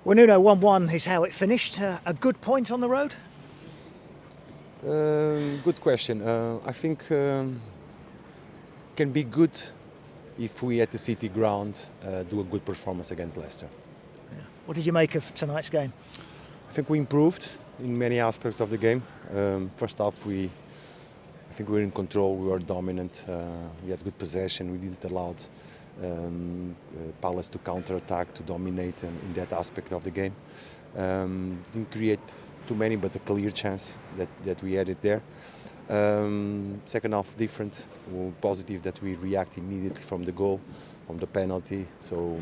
Well, Nuno, 1-1 is how it finished. A good point on the road? Good question. I think can be good if we at the City ground do a good performance against Leicester. What did you make of tonight's game? I think we improved in many aspects of the game. First half, I think we were in control. We were dominant. We had good possession. We didn't allow Palace to counter-attack, to dominate in that aspect of the game. Didn't create too many, but a clear chance that we had it there. Second half different. Positive that we react immediately from the goal, from the penalty. So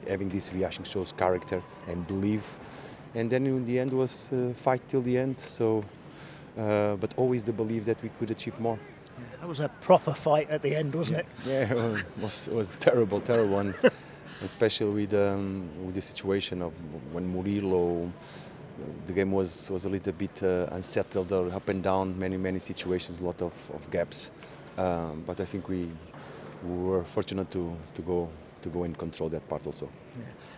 having this reaction shows character and belief. And then in the end was fight till the end. So, but always the belief that we could achieve more. That was a proper fight at the end, wasn't it? Yeah, it was terrible, and especially with the situation of when Murillo. The game was a little bit unsettled, up and down, many situations, a lot of gaps. But I think we were fortunate to go and control that part also.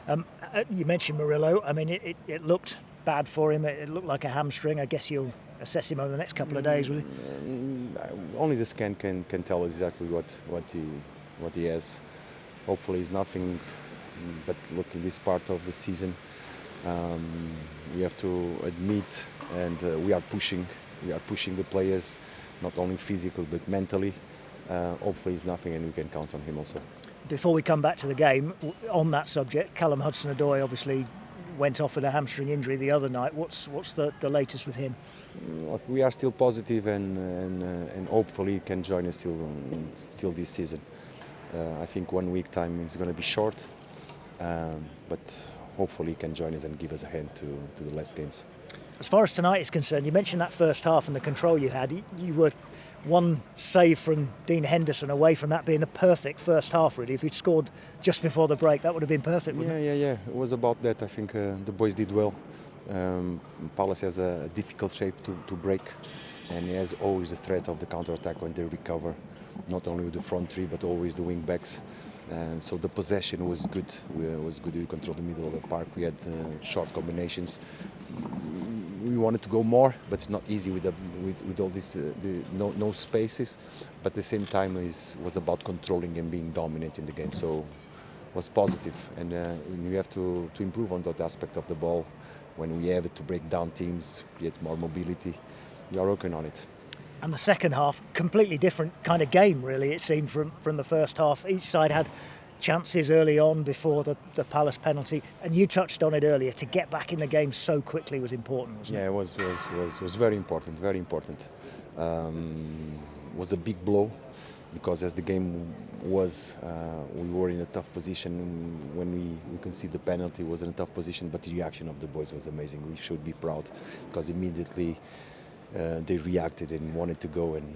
Yeah. You mentioned Murillo. I mean, it looked bad for him. It looked like a hamstring. I guess you'll assess him over the next couple of days, will you? Only the scan can tell us exactly what he has. Hopefully, it's nothing. But look, in this part of the season, we have to admit, and we are pushing the players, not only physically but mentally. Hopefully, it's nothing, and we can count on him also. Before we come back to the game, on that subject, Callum Hudson-Odoi obviously went off with a hamstring injury the other night. What's the latest with him? Look, we are still positive, and hopefully he can join us still this season. I think 1 week time is going to be short, but hopefully he can join us and give us a hand to the last games. As far as tonight is concerned, you mentioned that first half and the control you had. You were one save from Dean Henderson away from that being the perfect first half, really. If you'd scored just before the break, that would have been perfect, wouldn't it? Yeah. It was about that. I think the boys did well. Palace has a difficult shape to break, and he has always the threat of the counter-attack when they recover, not only with the front three, but always the wing-backs. So the possession was good. We controlled the middle of the park. We had short combinations. We wanted to go more, but it's not easy with all this no spaces. But at the same time, was about controlling and being dominant in the game. So it was positive, and we have to improve on that aspect of the ball. When we have it to break down teams, create more mobility, we are working on it. And the second half, completely different kind of game, really, it seemed, from the first half. Each side had chances early on before the Palace penalty, and you touched on it earlier. To get back in the game so quickly was important, wasn't it? Yeah, it was very important, very important. Was a big blow, because as the game was, we were in a tough position. When we conceded the penalty, was in a tough position, but the reaction of the boys was amazing. We should be proud, because immediately they reacted and wanted to go, and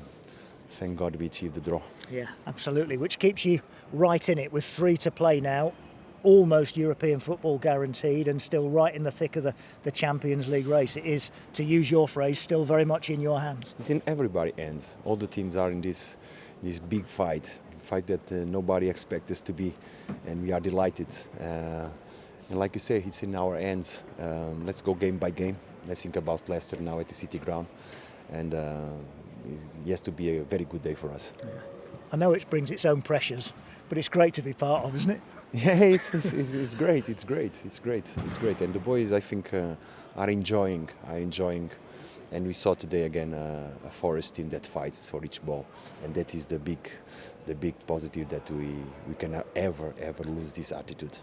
thank God we achieved the draw. Yeah, absolutely, which keeps you right in it with 3 to play now, almost European football guaranteed, and still right in the thick of the Champions League race. It is, to use your phrase, still very much in your hands. It's in everybody's hands. All the teams are in this big fight that nobody expects us to be, and we are delighted. And like you say, it's in our hands. Let's go game by game. Let's think about Leicester now at the City ground, and it has to be a very good day for us. Yeah. I know it brings its own pressures, but it's great to be part of, isn't it? Yeah, it's great. It's great. And the boys, I think, are enjoying. And we saw today again a Forest team that fights for each ball, and that is the big positive, that we cannot ever lose this attitude.